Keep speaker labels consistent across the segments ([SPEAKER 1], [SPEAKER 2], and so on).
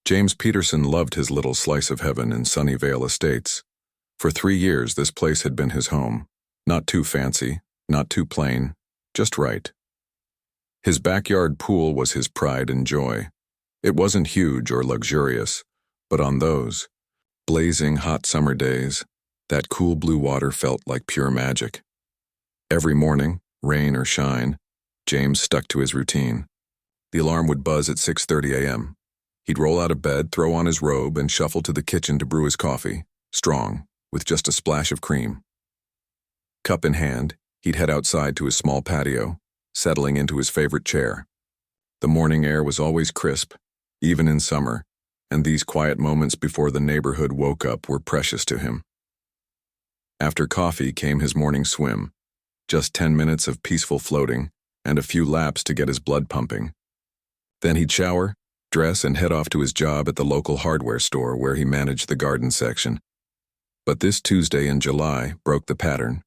[SPEAKER 1] James Peterson loved his little slice of heaven in Sunnyvale Estates. For 3 years, this place had been his home. Not too fancy, not too plain, just right. His backyard pool was his pride and joy. It wasn't huge or luxurious, but on those blazing hot summer days, that cool blue water felt like pure magic. Every morning, rain or shine, James stuck to his routine. The alarm would buzz at 6:30 a.m. He'd roll out of bed, throw on his robe, and shuffle to the kitchen to brew his coffee, strong, with just a splash of cream. Cup in hand, he'd head outside to his small patio, settling into his favorite chair. The morning air was always crisp, even in summer, and these quiet moments before the neighborhood woke up were precious to him. After coffee came his morning swim, just 10 minutes of peaceful floating and a few laps to get his blood pumping. Then he'd shower, dress, and head off to his job at the local hardware store where he managed the garden section. But this Tuesday in July broke the pattern.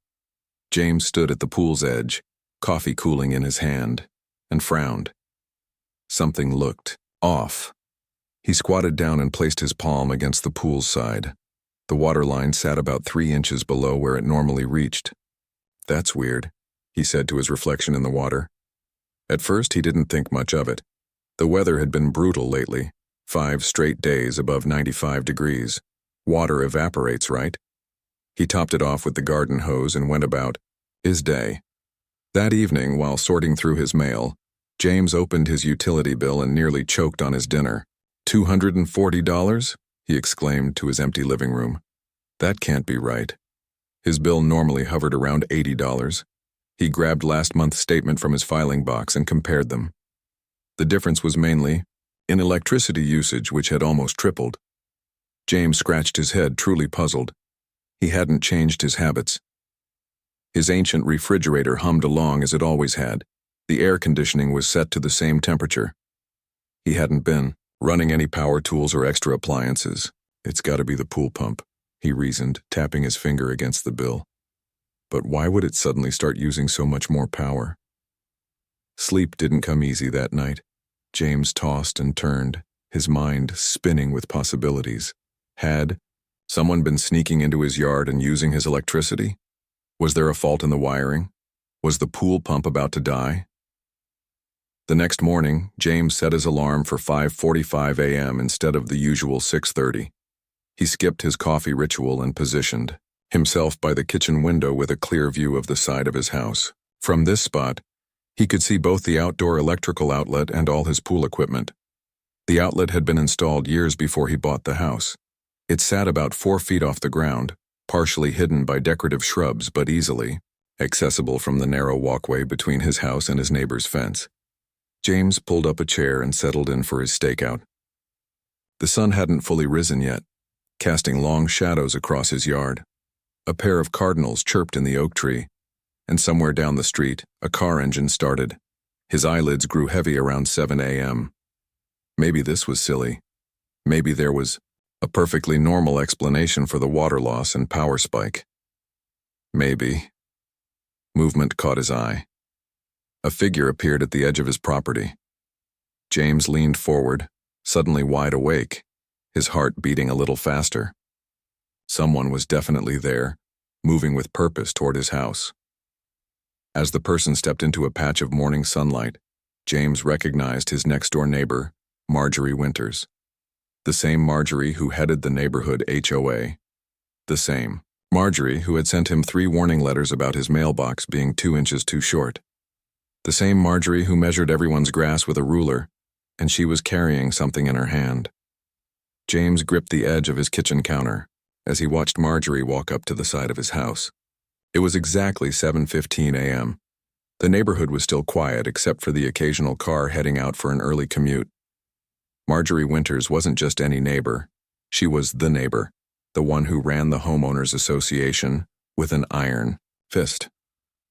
[SPEAKER 1] James stood at the pool's edge, coffee cooling in his hand, and frowned. Something looked off. He squatted down and placed his palm against the pool's side. The waterline sat about 3 inches below where it normally reached. "That's weird," he said to his reflection in the water. At first, he didn't think much of it. The weather had been brutal lately, 5 straight days above 95 degrees. Water evaporates, right? He topped it off with the garden hose and went about his day. That evening, while sorting through his mail, James opened his utility bill and nearly choked on his dinner. $240? He exclaimed to his empty living room. That can't be right. His bill normally hovered around $80. He grabbed last month's statement from his filing box and compared them. The difference was mainly in electricity usage, which had almost tripled. James scratched his head, truly puzzled. He hadn't changed his habits. His ancient refrigerator hummed along as it always had. The air conditioning was set to the same temperature. He hadn't been running any power tools or extra appliances. It's got to be the pool pump, he reasoned, tapping his finger against the bill. But why would it suddenly start using so much more power? Sleep didn't come easy that night. James tossed and turned, his mind spinning with possibilities. Had someone been sneaking into his yard and using his electricity? Was there a fault in the wiring? Was the pool pump about to die? The next morning, James set his alarm for 5:45 a.m. instead of the usual 6:30. He skipped his coffee ritual and positioned himself by the kitchen window with a clear view of the side of his house. From this spot, he could see both the outdoor electrical outlet and all his pool equipment. The outlet had been installed years before he bought the house. It sat about 4 feet off the ground, partially hidden by decorative shrubs but easily accessible from the narrow walkway between his house and his neighbor's fence. James pulled up a chair and settled in for his stakeout. The sun hadn't fully risen yet, casting long shadows across his yard. A pair of cardinals chirped in the oak tree, and somewhere down the street, a car engine started. His eyelids grew heavy around 7 a.m. Maybe this was silly. Maybe there was a perfectly normal explanation for the water loss and power spike. Maybe. Movement caught his eye. A figure appeared at the edge of his property. James leaned forward, suddenly wide awake, his heart beating a little faster. Someone was definitely there, moving with purpose toward his house. As the person stepped into a patch of morning sunlight, James recognized his next-door neighbor, Marjorie Winters. The same Marjorie who headed the neighborhood HOA. The same Marjorie who had sent him 3 warning letters about his mailbox being 2 inches too short. The same Marjorie who measured everyone's grass with a ruler, and she was carrying something in her hand. James gripped the edge of his kitchen counter as he watched Marjorie walk up to the side of his house. It was exactly 7:15 a.m. The neighborhood was still quiet except for the occasional car heading out for an early commute. Marjorie Winters wasn't just any neighbor. She was the neighbor, the one who ran the homeowners association with an iron fist.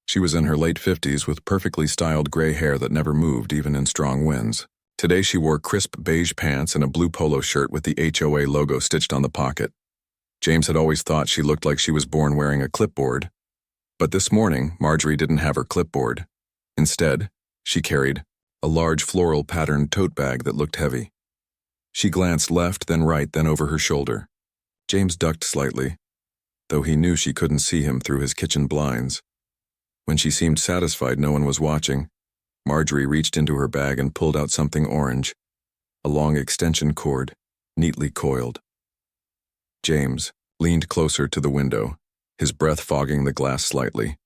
[SPEAKER 1] She was in her late 50s with perfectly styled gray hair that never moved even in strong winds. Today she wore crisp beige pants and a blue polo shirt with the HOA logo stitched on the pocket. James had always thought she looked like she was born wearing a clipboard. But this morning, Marjorie didn't have her clipboard. Instead, she carried a large floral-patterned tote bag that looked heavy. She glanced left, then right, then over her shoulder. James ducked slightly, though he knew she couldn't see him through his kitchen blinds. When she seemed satisfied no one was watching, Marjorie reached into her bag and pulled out something orange, a long extension cord, neatly coiled. James leaned closer to the window, his breath fogging the glass slightly.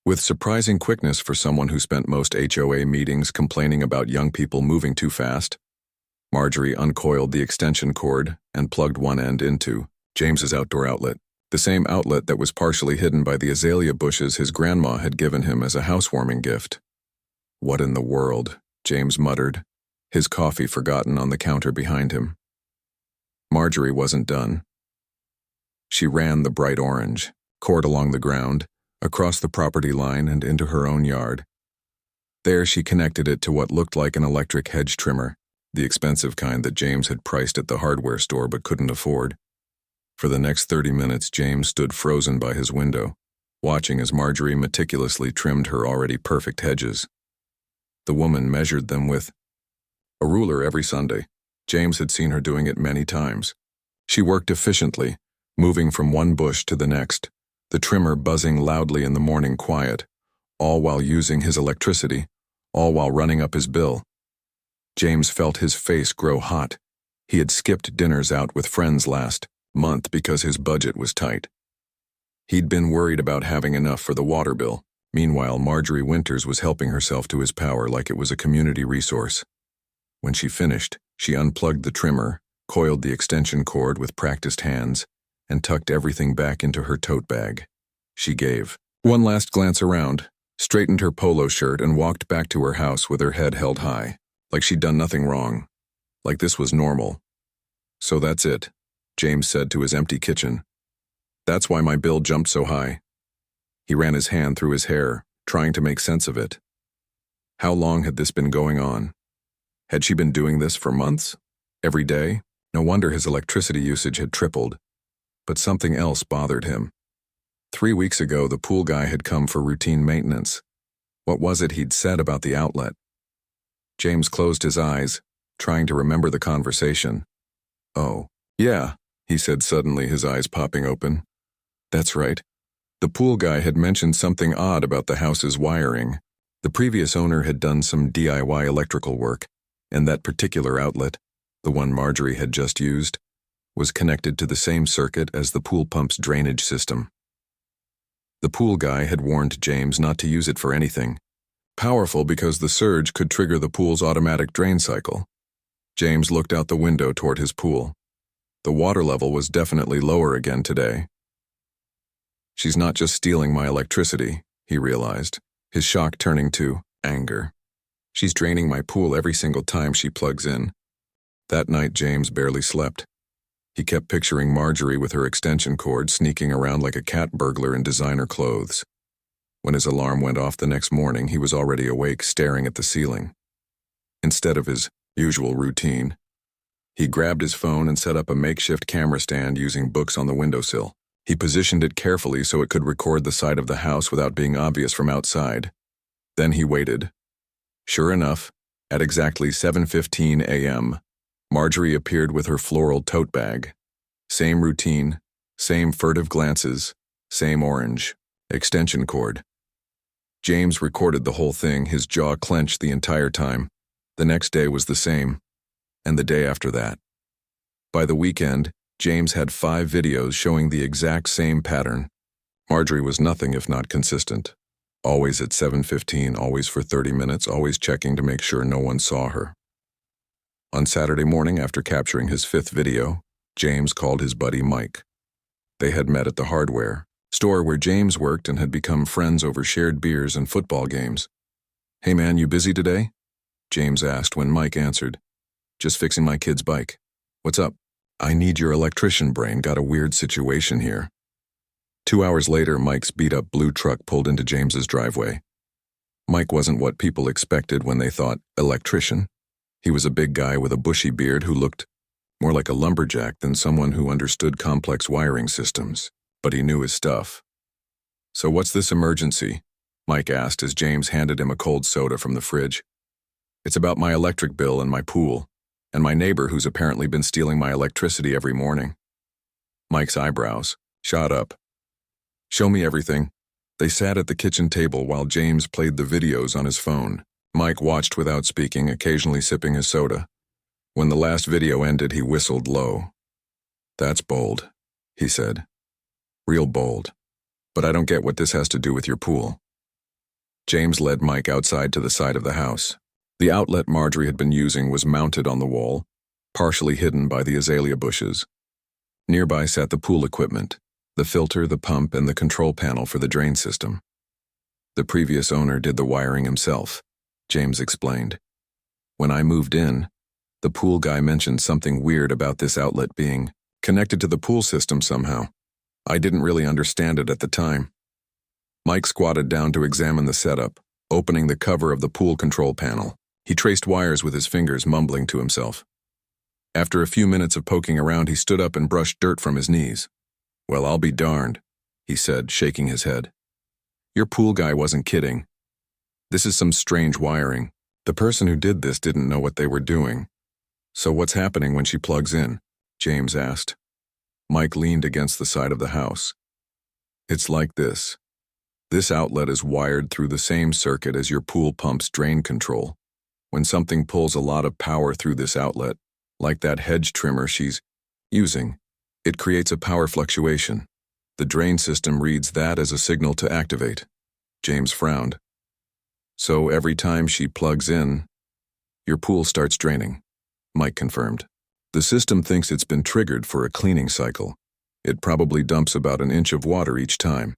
[SPEAKER 1] With surprising quickness for someone who spent most HOA meetings complaining about young people moving too fast, Marjorie uncoiled the extension cord and plugged one end into James's outdoor outlet, the same outlet that was partially hidden by the azalea bushes his grandma had given him as a housewarming gift. "What in the world?" James muttered, his coffee forgotten on the counter behind him. Marjorie wasn't done. She ran the bright orange cord along the ground, across the property line and into her own yard. There she connected it to what looked like an electric hedge trimmer, the expensive kind that James had priced at the hardware store but couldn't afford. For the next 30 minutes, James stood frozen by his window, watching as Marjorie meticulously trimmed her already perfect hedges. The woman measured them with a ruler every Sunday. James had seen her doing it many times. She worked efficiently, moving from one bush to the next, the trimmer buzzing loudly in the morning quiet, all while using his electricity, all while running up his bill. James felt his face grow hot. He had skipped dinners out with friends last month because his budget was tight. He'd been worried about having enough for the water bill. Meanwhile, Marjorie Winters was helping herself to his power like it was a community resource. When she finished, she unplugged the trimmer, coiled the extension cord with practiced hands, and tucked everything back into her tote bag. She gave one last glance around, straightened her polo shirt, and walked back to her house with her head held high, like she'd done nothing wrong, like this was normal. "So that's it," James said to his empty kitchen. "That's why my bill jumped so high." He ran his hand through his hair, trying to make sense of it. How long had this been going on? Had she been doing this for months? Every day? No wonder his electricity usage had tripled. But something else bothered him. 3 weeks ago, the pool guy had come for routine maintenance. What was it he'd said about the outlet? James closed his eyes, trying to remember the conversation. "Oh, yeah," he said suddenly, his eyes popping open. "That's right. The pool guy had mentioned something odd about the house's wiring. The previous owner had done some DIY electrical work, and that particular outlet, the one Marjorie had just used, was connected to the same circuit as the pool pump's drainage system. The pool guy had warned James not to use it for anything powerful because the surge could trigger the pool's automatic drain cycle. James looked out the window toward his pool. The water level was definitely lower again today. "She's not just stealing my electricity," he realized, his shock turning to anger. "She's draining my pool every single time she plugs in." That night, James barely slept. He kept picturing Marjorie with her extension cord sneaking around like a cat burglar in designer clothes. When his alarm went off the next morning, he was already awake, staring at the ceiling. Instead of his usual routine, he grabbed his phone and set up a makeshift camera stand using books on the windowsill. He positioned it carefully so it could record the side of the house without being obvious from outside. Then he waited. Sure enough, at exactly 7:15 a.m., Marjorie appeared with her floral tote bag. Same routine, same furtive glances, same orange extension cord. James recorded the whole thing, his jaw clenched the entire time. The next day was the same, and the day after that. By the weekend, James had 5 videos showing the exact same pattern. Marjorie was nothing if not consistent. Always at 7:15, always for 30 minutes, always checking to make sure no one saw her. On Saturday morning, after capturing his 5th video, James called his buddy Mike. They had met at the hardware store where James worked and had become friends over shared beers and football games. "Hey man, you busy today?" James asked when Mike answered. "Just fixing my kid's bike." "What's up?" "I need your electrician brain, got a weird situation here." 2 hours later, Mike's beat-up blue truck pulled into James's driveway. Mike wasn't what people expected when they thought electrician. He was a big guy with a bushy beard who looked more like a lumberjack than someone who understood complex wiring systems, but he knew his stuff. "So what's this emergency?" Mike asked as James handed him a cold soda from the fridge. "It's about my electric bill and my pool." And my neighbor who's apparently been stealing my electricity every morning. Mike's eyebrows shot up. Show me everything. They sat at the kitchen table while James played the videos on his phone. Mike watched without speaking, occasionally sipping his soda. When the last video ended, he whistled low. That's bold, he said. Real bold. But I don't get what this has to do with your pool. James led Mike outside to the side of the house. The outlet Marjorie had been using was mounted on the wall, partially hidden by the azalea bushes. Nearby sat the pool equipment, the filter, the pump, and the control panel for the drain system. The previous owner did the wiring himself, James explained. When I moved in, the pool guy mentioned something weird about this outlet being connected to the pool system somehow. I didn't really understand it at the time. Mike squatted down to examine the setup, opening the cover of the pool control panel. He traced wires with his fingers, mumbling to himself. After a few minutes of poking around, he stood up and brushed dirt from his knees. Well, I'll be darned, he said, shaking his head. Your pool guy wasn't kidding. This is some strange wiring. The person who did this didn't know what they were doing. So what's happening when she plugs in? James asked. Mike leaned against the side of the house. It's like this. This outlet is wired through the same circuit as your pool pump's drain control. When something pulls a lot of power through this outlet, like that hedge trimmer she's using, it creates a power fluctuation. The drain system reads that as a signal to activate. James frowned. So every time she plugs in, your pool starts draining, Mike confirmed. The system thinks it's been triggered for a cleaning cycle. It probably dumps about an inch of water each time.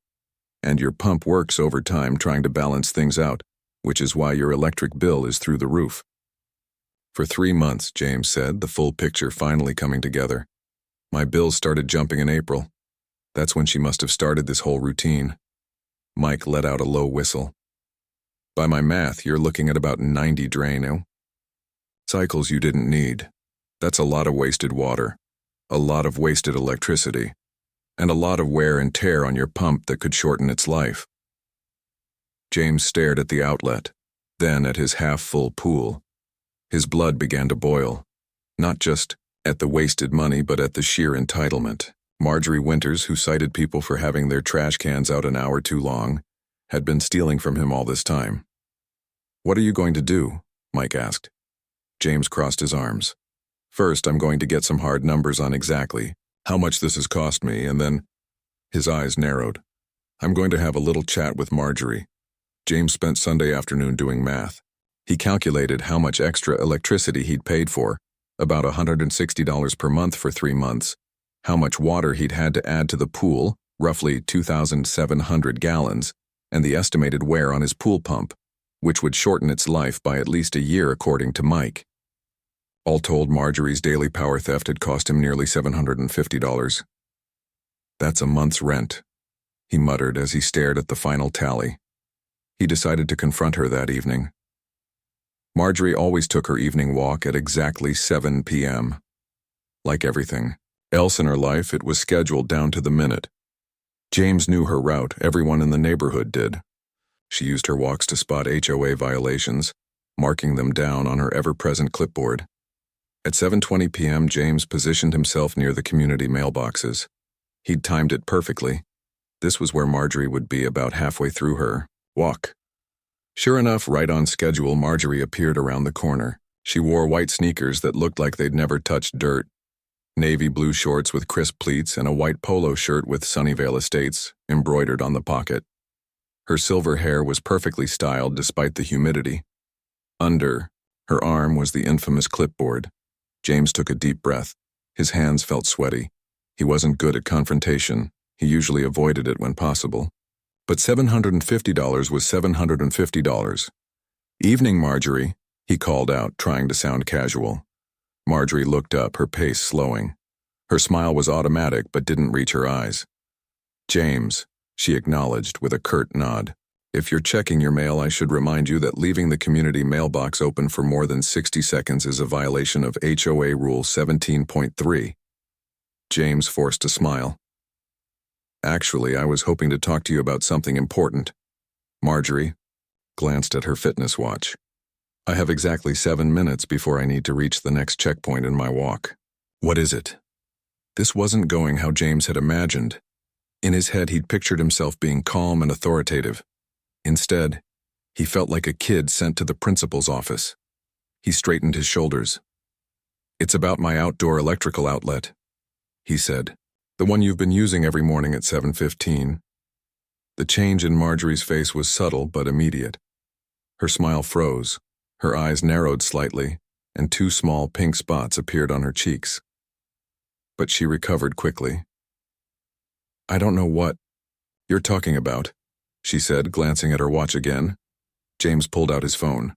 [SPEAKER 1] And your pump works over time trying to balance things out, which is why your electric bill is through the roof. For 3 months, James said, the full picture finally coming together. My bills started jumping in April. That's when she must have started this whole routine. Mike let out a low whistle. By my math, you're looking at about 90 drain cycles you didn't need. That's a lot of wasted water, a lot of wasted electricity, and a lot of wear and tear on your pump that could shorten its life. James stared at the outlet, then at his half-full pool. His blood began to boil, not just at the wasted money but at the sheer entitlement. Marjorie Winters, who cited people for having their trash cans out an hour too long, had been stealing from him all this time. What are you going to do? Mike asked. James crossed his arms. First, I'm going to get some hard numbers on exactly how much this has cost me, and then, his eyes narrowed. I'm going to have a little chat with Marjorie. James spent Sunday afternoon doing math. He calculated how much extra electricity he'd paid for, about $160 per month for 3 months, how much water he'd had to add to the pool, roughly 2,700 gallons, and the estimated wear on his pool pump, which would shorten its life by at least a year according to Mike. All told, Marjorie's daily power theft had cost him nearly $750. That's a month's rent, he muttered as he stared at the final tally. He decided to confront her that evening. Marjorie always took her evening walk at exactly 7 p.m. Like everything else in her life, it was scheduled down to the minute. James knew her route, everyone in the neighborhood did. She used her walks to spot HOA violations, marking them down on her ever-present clipboard. At 7:20 p.m., James positioned himself near the community mailboxes. He'd timed it perfectly. This was where Marjorie would be about halfway through her walk. Sure enough, right on schedule, Marjorie appeared around the corner. She wore white sneakers that looked like they'd never touched dirt, navy blue shorts with crisp pleats, and a white polo shirt with Sunnyvale Estates embroidered on the pocket. Her silver hair was perfectly styled despite the humidity. Under her arm was the infamous clipboard. James took a deep breath. His hands felt sweaty. He wasn't good at confrontation. He usually avoided it when possible. But $750 was $750. Evening, Marjorie, he called out, trying to sound casual. Marjorie looked up, her pace slowing. Her smile was automatic but didn't reach her eyes. James, she acknowledged with a curt nod. If you're checking your mail, I should remind you that leaving the community mailbox open for more than 60 seconds is a violation of HOA Rule 17.3. James forced a smile. Actually, I was hoping to talk to you about something important. Marjorie glanced at her fitness watch. I have exactly 7 minutes before I need to reach the next checkpoint in my walk. What is it? This wasn't going how James had imagined. In his head, he'd pictured himself being calm and authoritative. Instead, he felt like a kid sent to the principal's office. He straightened his shoulders. It's about my outdoor electrical outlet, he said. The one you've been using every morning at 7:15. The change in Marjorie's face was subtle but immediate. Her smile froze, her eyes narrowed slightly, and 2 small pink spots appeared on her cheeks. But she recovered quickly. I don't know what you're talking about, she said, glancing at her watch again. James pulled out his phone.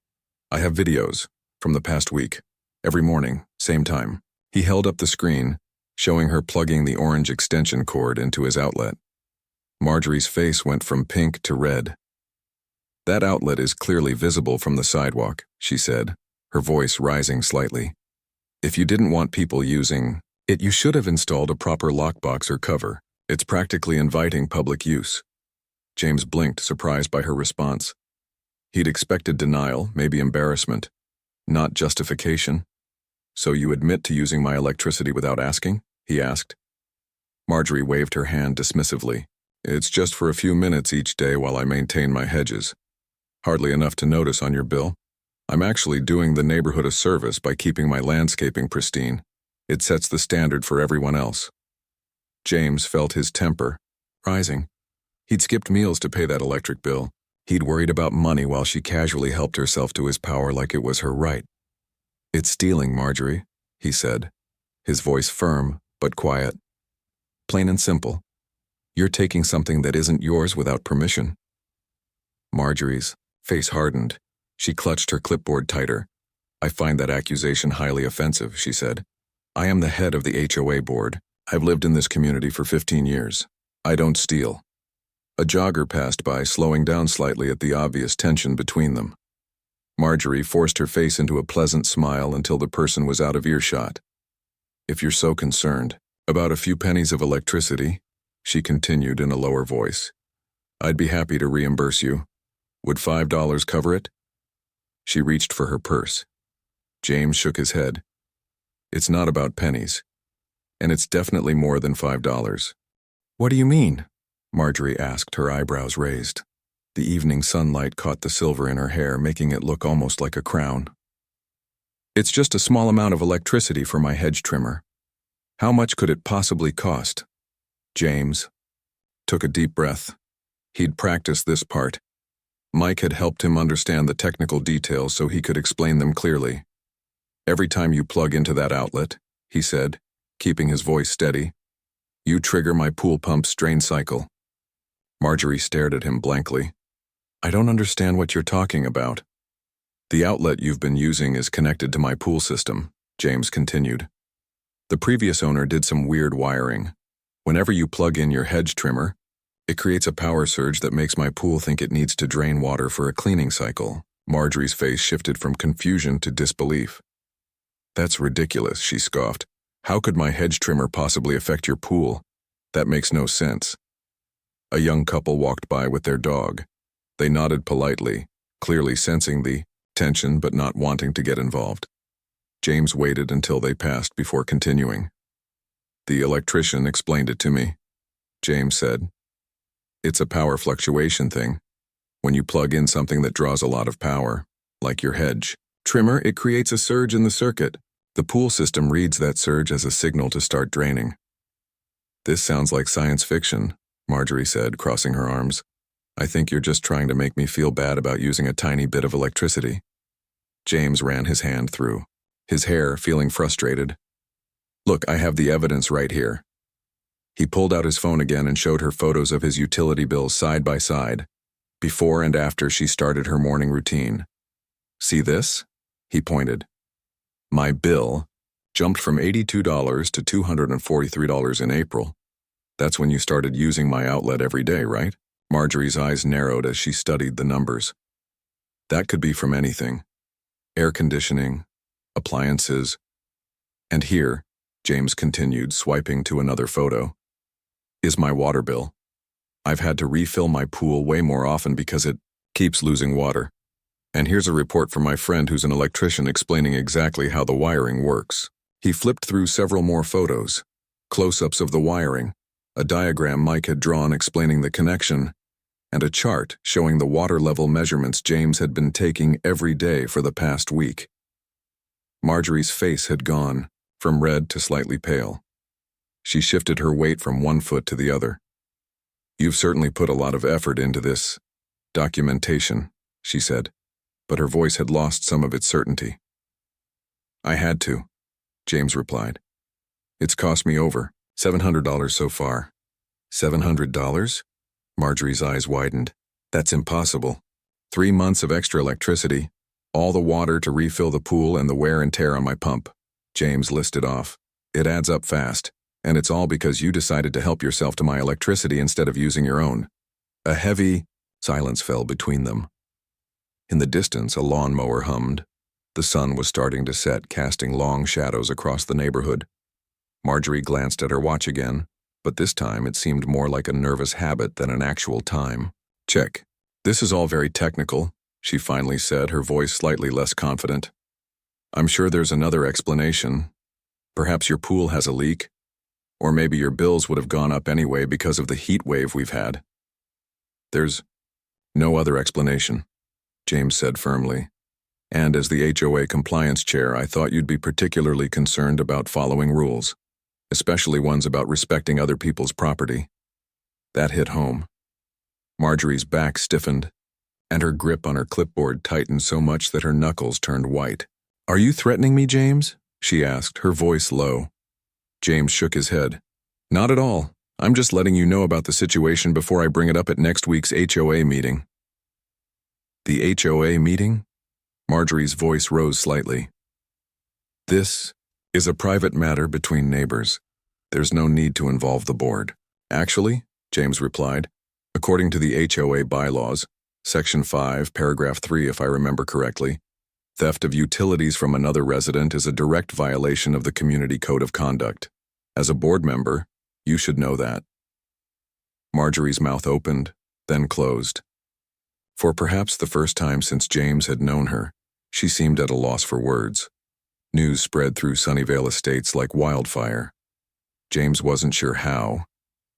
[SPEAKER 1] I have videos from the past week. Every morning, same time. He held up the screen, showing her plugging the orange extension cord into his outlet. Marjorie's face went from pink to red. That outlet is clearly visible from the sidewalk, she said, her voice rising slightly. If you didn't want people using it, you should have installed a proper lockbox or cover. It's practically inviting public use. James blinked, surprised by her response. He'd expected denial, maybe embarrassment, not justification. So you admit to using my electricity without asking? He asked. Marjorie waved her hand dismissively. It's just for a few minutes each day while I maintain my hedges. Hardly enough to notice on your bill. I'm actually doing the neighborhood a service by keeping my landscaping pristine. It sets the standard for everyone else. James felt his temper rising. He'd skipped meals to pay that electric bill. He'd worried about money while she casually helped herself to his power like it was her right. It's stealing, Marjorie, he said, his voice firm but quiet. Plain and simple. You're taking something that isn't yours without permission. Marjorie's face hardened. She clutched her clipboard tighter. I find that accusation highly offensive, she said. I am the head of the HOA board. I've lived in this community for 15 years. I don't steal. A jogger passed by, slowing down slightly at the obvious tension between them. Marjorie forced her face into a pleasant smile until the person was out of earshot. If you're so concerned about a few pennies of electricity, she continued in a lower voice, I'd be happy to reimburse you. Would $5 cover it? She reached for her purse. James shook his head. It's not about pennies. And it's definitely more than $5. What do you mean? Marjorie asked, her eyebrows raised. The evening sunlight caught the silver in her hair, making it look almost like a crown. It's just a small amount of electricity for my hedge trimmer. How much could it possibly cost? James took a deep breath. He'd practiced this part. Mike had helped him understand the technical details so he could explain them clearly. Every time you plug into that outlet, he said, keeping his voice steady, you trigger my pool pump's drain cycle. Marjorie stared at him blankly. I don't understand what you're talking about. The outlet you've been using is connected to my pool system, James continued. The previous owner did some weird wiring. Whenever you plug in your hedge trimmer, it creates a power surge that makes my pool think it needs to drain water for a cleaning cycle. Marjorie's face shifted from confusion to disbelief. That's ridiculous, she scoffed. How could my hedge trimmer possibly affect your pool? That makes no sense. A young couple walked by with their dog. They nodded politely, clearly sensing the tension but not wanting to get involved. James waited until they passed before continuing. The electrician explained it to me, James said. It's a power fluctuation thing. When you plug in something that draws a lot of power, like your hedge trimmer, it creates a surge in the circuit. The pool system reads that surge as a signal to start draining. This sounds like science fiction, Marjorie said, crossing her arms. I think you're just trying to make me feel bad about using a tiny bit of electricity. James ran his hand through his hair, feeling frustrated. Look, I have the evidence right here. He pulled out his phone again and showed her photos of his utility bills side by side, before and after she started her morning routine. See this? He pointed. My bill jumped from $82 to $243 in April. That's when you started using my outlet every day, right? Marjorie's eyes narrowed as she studied the numbers. That could be from anything. Air conditioning, appliances. And here, James continued, swiping to another photo, is my water bill. I've had to refill my pool way more often because it keeps losing water. And here's a report from my friend who's an electrician explaining exactly how the wiring works. He flipped through several more photos, close-ups of the wiring, a diagram Mike had drawn explaining the connection, and a chart showing the water level measurements James had been taking every day for the past week. Marjorie's face had gone from red to slightly pale. She shifted her weight from one foot to the other. "You've certainly put a lot of effort into this documentation," she said, but her voice had lost some of its certainty. "I had to," James replied. "It's cost me over $700 so far." $700? Marjorie's eyes widened. "That's impossible. 3 months of extra electricity, all the water to refill the pool and the wear and tear on my pump," James listed off. "It adds up fast, and it's all because you decided to help yourself to my electricity instead of using your own." A heavy silence fell between them. In the distance, a lawnmower hummed. The sun was starting to set, casting long shadows across the neighborhood. Marjorie glanced at her watch again, but this time it seemed more like a nervous habit than an actual time. "Check. This is all very technical," she finally said, her voice slightly less confident. "I'm sure there's another explanation. Perhaps your pool has a leak, or maybe your bills would have gone up anyway because of the heat wave we've had." "There's no other explanation," James said firmly. "And as the HOA compliance chair, I thought you'd be particularly concerned about following rules, especially ones about respecting other people's property." That hit home. Marjorie's back stiffened, and her grip on her clipboard tightened so much that her knuckles turned white. "Are you threatening me, James?" she asked, her voice low. James shook his head. "Not at all. I'm just letting you know about the situation before I bring it up at next week's HOA meeting." "The HOA meeting?" Marjorie's voice rose slightly. "This is a private matter between neighbors. There's no need to involve the board." "Actually," James replied, "according to the HOA bylaws, Section 5, Paragraph 3 if I remember correctly, theft of utilities from another resident is a direct violation of the Community Code of Conduct. As a board member, you should know that." Marjorie's mouth opened, then closed. For perhaps the first time since James had known her, she seemed at a loss for words. News spread through Sunnyvale Estates like wildfire. James wasn't sure how.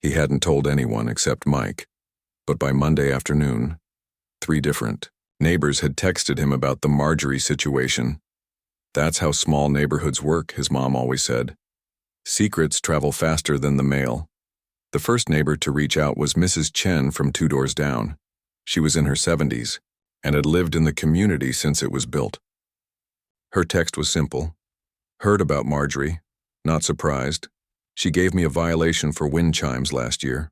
[SPEAKER 1] He hadn't told anyone except Mike. But by Monday afternoon, 3 different neighbors had texted him about the Marjorie situation. "That's how small neighborhoods work," his mom always said. "Secrets travel faster than the mail." The first neighbor to reach out was Mrs. Chen from 2 doors down. She was in her 70s and had lived in the community since it was built. Her text was simple. "Heard about Marjorie. Not surprised. She gave me a violation for wind chimes last year."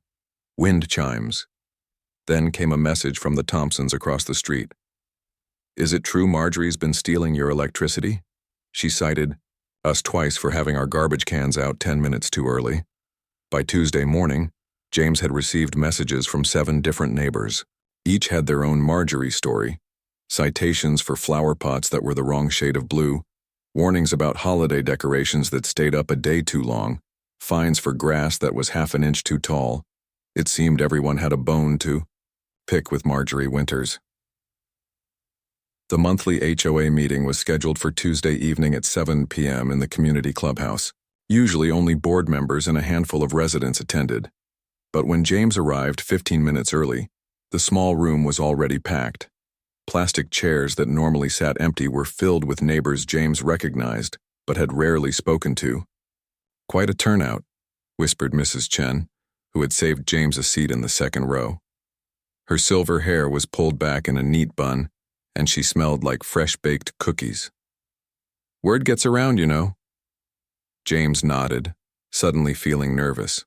[SPEAKER 1] Wind chimes. Then came a message from the Thompsons across the street. "Is it true Marjorie's been stealing your electricity? She cited us twice for having our garbage cans out 10 minutes too early." By Tuesday morning, James had received messages from 7 different neighbors. Each had their own Marjorie story. Citations for flower pots that were the wrong shade of blue, warnings about holiday decorations that stayed up a day too long, fines for grass that was half an inch too tall. It seemed everyone had a bone to pick with Marjorie Winters. The monthly HOA meeting was scheduled for Tuesday evening at 7 p.m. in the community clubhouse. Usually only board members and a handful of residents attended. But when James arrived 15 minutes early, the small room was already packed. Plastic chairs that normally sat empty were filled with neighbors James recognized, but had rarely spoken to. "Quite a turnout," whispered Mrs. Chen, who had saved James a seat in the second row. Her silver hair was pulled back in a neat bun, and she smelled like fresh-baked cookies. "Word gets around, you know." James nodded, suddenly feeling nervous.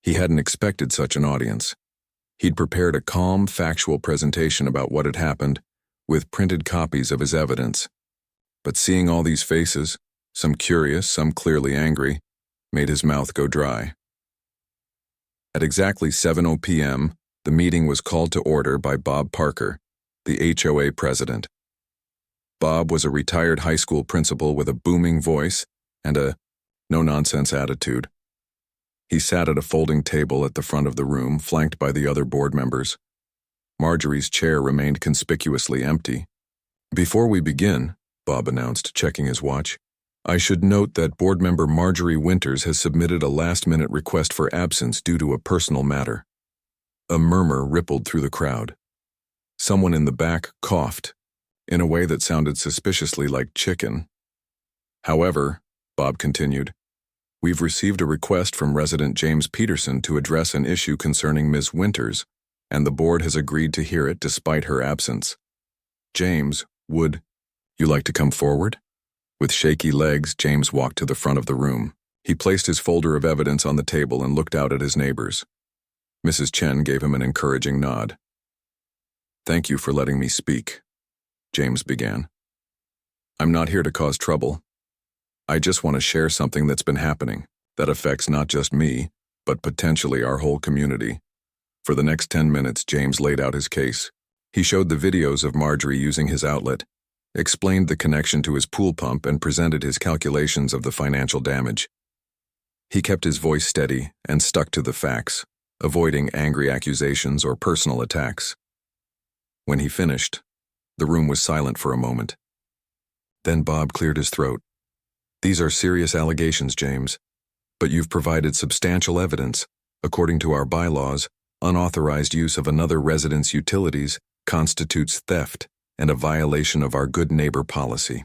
[SPEAKER 1] He hadn't expected such an audience. He'd prepared a calm, factual presentation about what had happened, with printed copies of his evidence. But seeing all these faces, some curious, some clearly angry, made his mouth go dry. At exactly 7:00 p.m., the meeting was called to order by Bob Parker, the HOA president. Bob was a retired high school principal with a booming voice and a no-nonsense attitude. He sat at a folding table at the front of the room, flanked by the other board members. Marjorie's chair remained conspicuously empty, Before we begin, Bob announced, checking his watch, I should note that board member Marjorie Winters has submitted a last-minute request for absence due to a personal matter. A murmur rippled through the crowd. Someone in the back coughed, in a way that sounded suspiciously like chicken. However, Bob continued, we've received a request from resident James Peterson to address an issue concerning Ms. Winters, and the board has agreed to hear it despite her absence. James, would you like to come forward? With shaky legs, James walked to the front of the room. He placed his folder of evidence on the table and looked out at his neighbors. Mrs. Chen gave him an encouraging nod. Thank you for letting me speak, James began. I'm not here to cause trouble. I just want to share something that's been happening that affects not just me, but potentially our whole community. For the next 10 minutes, James laid out his case. He showed the videos of Marjorie using his outlet, explained the connection to his pool pump, and presented his calculations of the financial damage. He kept his voice steady and stuck to the facts, avoiding angry accusations or personal attacks. When he finished, the room was silent for a moment. Then Bob cleared his throat. These are serious allegations, James, but you've provided substantial evidence. According to our bylaws, unauthorized use of another resident's utilities constitutes theft and a violation of our good neighbor policy.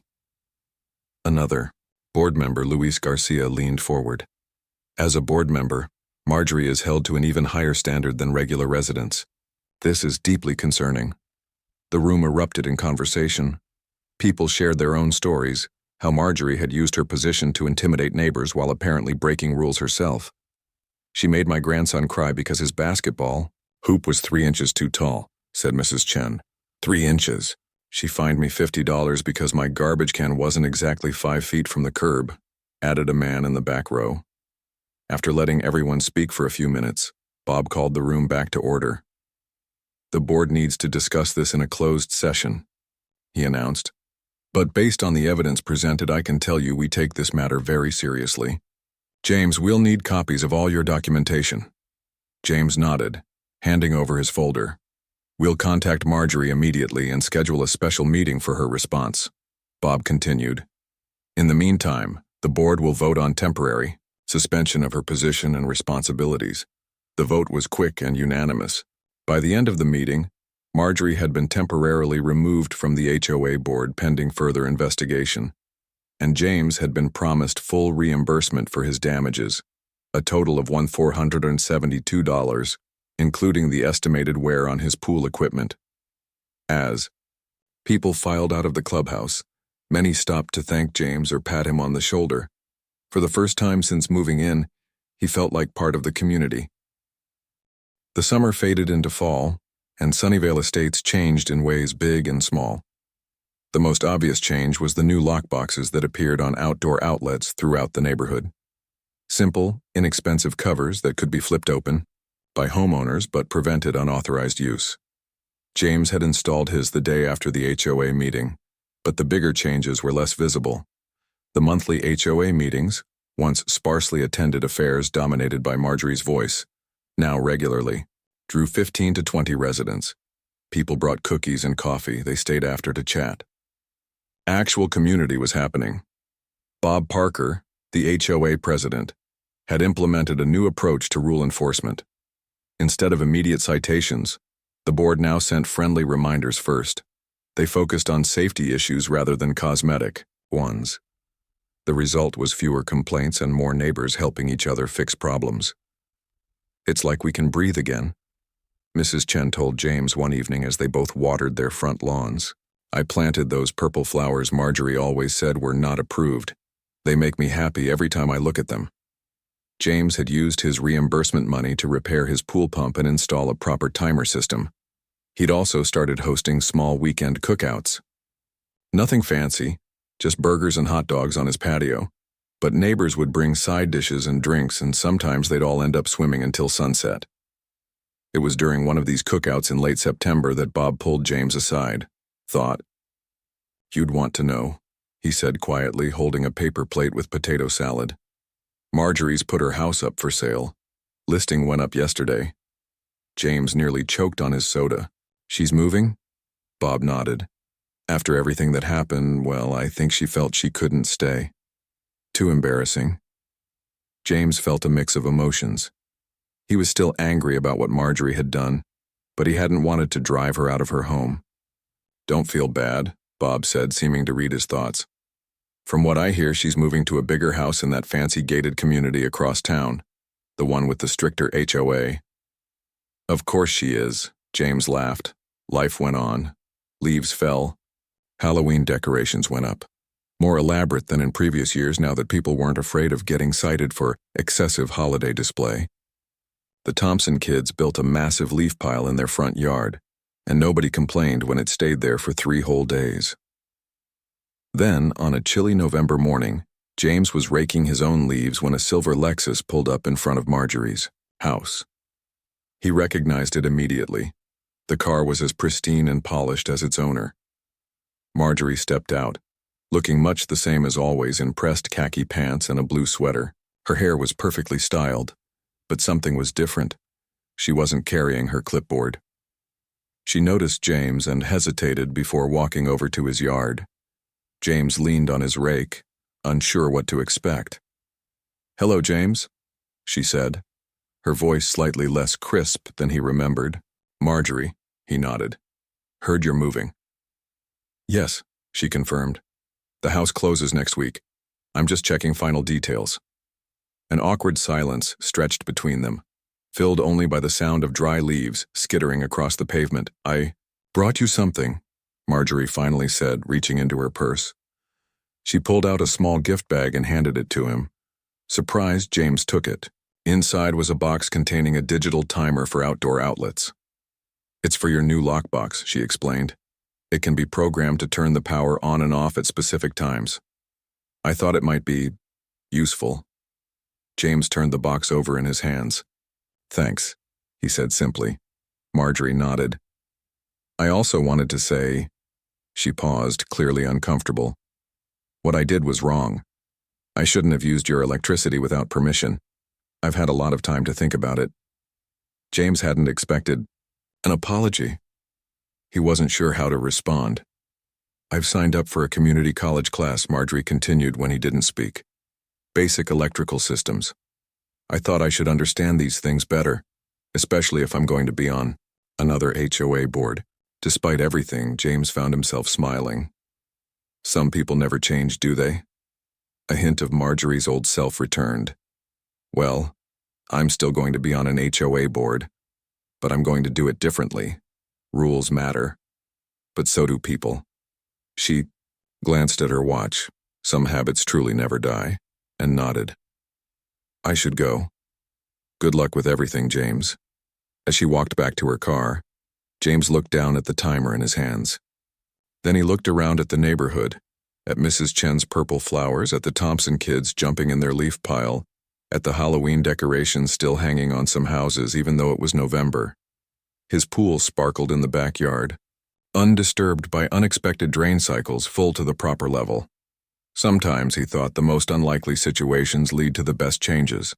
[SPEAKER 1] Another, board member Luis Garcia, leaned forward. As a board member, Marjorie is held to an even higher standard than regular residents. This is deeply concerning. The room erupted in conversation. People shared their own stories, how Marjorie had used her position to intimidate neighbors while apparently breaking rules herself. She made my grandson cry because his basketball hoop was 3 inches too tall, said Mrs. Chen. 3 inches. She fined me $50 because my garbage can wasn't exactly 5 feet from the curb, added a man in the back row. After letting everyone speak for a few minutes, Bob called the room back to order. The board needs to discuss this in a closed session, he announced. But based on the evidence presented, I can tell you we take this matter very seriously. James, we'll need copies of all your documentation. James nodded, handing over his folder. We'll contact Marjorie immediately and schedule a special meeting for her response. Bob continued. In the meantime, the board will vote on temporary suspension of her position and responsibilities. The vote was quick and unanimous. By the end of the meeting, Marjorie had been temporarily removed from the HOA board pending further investigation, and James had been promised full reimbursement for his damages, a total of $1,472, including the estimated wear on his pool equipment. As people filed out of the clubhouse, many stopped to thank James or pat him on the shoulder. For the first time since moving in, he felt like part of the community. The summer faded into fall, and Sunnyvale Estates changed in ways big and small. The most obvious change was the new lockboxes that appeared on outdoor outlets throughout the neighborhood. Simple, inexpensive covers that could be flipped open by homeowners but prevented unauthorized use. James had installed his the day after the HOA meeting, but the bigger changes were less visible. The monthly HOA meetings, once sparsely attended affairs dominated by Marjorie's voice, now regularly, drew 15 to 20 residents. People brought cookies and coffee. They stayed after to chat. Actual community was happening. Bob Parker, the HOA president, had implemented a new approach to rule enforcement. Instead of immediate citations, the board now sent friendly reminders first. They focused on safety issues rather than cosmetic ones. The result was fewer complaints and more neighbors helping each other fix problems. It's like we can breathe again, Mrs. Chen told James one evening as they both watered their front lawns. I planted those purple flowers Marjorie always said were not approved. They make me happy every time I look at them. James had used his reimbursement money to repair his pool pump and install a proper timer system. He'd also started hosting small weekend cookouts. Nothing fancy, just burgers and hot dogs on his patio, but neighbors would bring side dishes and drinks, and sometimes they'd all end up swimming until sunset. It was during one of these cookouts in late September that Bob pulled James aside. Thought, "You'd want to know," he said quietly, holding a paper plate with potato salad. "Marjorie's put her house up for sale. Listing went up yesterday." James nearly choked on his soda. "She's moving?" Bob nodded. After everything that happened, well, I think she felt she couldn't stay. Too embarrassing. James felt a mix of emotions. He was still angry about what Marjorie had done, but he hadn't wanted to drive her out of her home. "Don't feel bad," Bob said, seeming to read his thoughts. "From what I hear, she's moving to a bigger house in that fancy gated community across town, the one with the stricter HOA. "Of course she is," James laughed. Life went on. Leaves fell. Halloween decorations went up. More elaborate than in previous years now that people weren't afraid of getting cited for excessive holiday display. The Thompson kids built a massive leaf pile in their front yard, and nobody complained when it stayed there for 3 whole days. Then, on a chilly November morning, James was raking his own leaves when a silver Lexus pulled up in front of Marjorie's house. He recognized it immediately. The car was as pristine and polished as its owner. Marjorie stepped out, looking much the same as always in pressed khaki pants and a blue sweater. Her hair was perfectly styled, but something was different. She wasn't carrying her clipboard. She noticed James and hesitated before walking over to his yard. James leaned on his rake, unsure what to expect. "Hello, James," she said, her voice slightly less crisp than he remembered. "Marjorie," he nodded. "Heard you're moving." "Yes," she confirmed. "The house closes next week. I'm just checking final details." An awkward silence stretched between them, filled only by the sound of dry leaves skittering across the pavement. "I brought you something," Marjorie finally said, reaching into her purse. She pulled out a small gift bag and handed it to him. Surprised, James took it. Inside was a box containing a digital timer for outdoor outlets. "It's for your new lockbox," she explained. "It can be programmed to turn the power on and off at specific times. I thought it might be useful." James turned the box over in his hands. "Thanks," he said simply. Marjorie nodded. "I also wanted to say," she paused, clearly uncomfortable, "what I did was wrong. I shouldn't have used your electricity without permission. I've had a lot of time to think about it." James hadn't expected an apology. He wasn't sure how to respond. "I've signed up for a community college class," Marjorie continued when he didn't speak. "Basic electrical systems. I thought I should understand these things better, especially if I'm going to be on another HOA board." Despite everything, James found himself smiling. Some people never change, do they? A hint of Marjorie's old self returned. "Well, I'm still going to be on an HOA board, but I'm going to do it differently. Rules matter. But so do people." She glanced at her watch. Some habits truly never die, and nodded. "I should go. Good luck with everything, James." As she walked back to her car, James looked down at the timer in his hands. Then he looked around at the neighborhood, at Mrs. Chen's purple flowers, at the Thompson kids jumping in their leaf pile, at the Halloween decorations still hanging on some houses even though it was November. His pool sparkled in the backyard, undisturbed by unexpected drain cycles full to the proper level. Sometimes, he thought, the most unlikely situations lead to the best changes.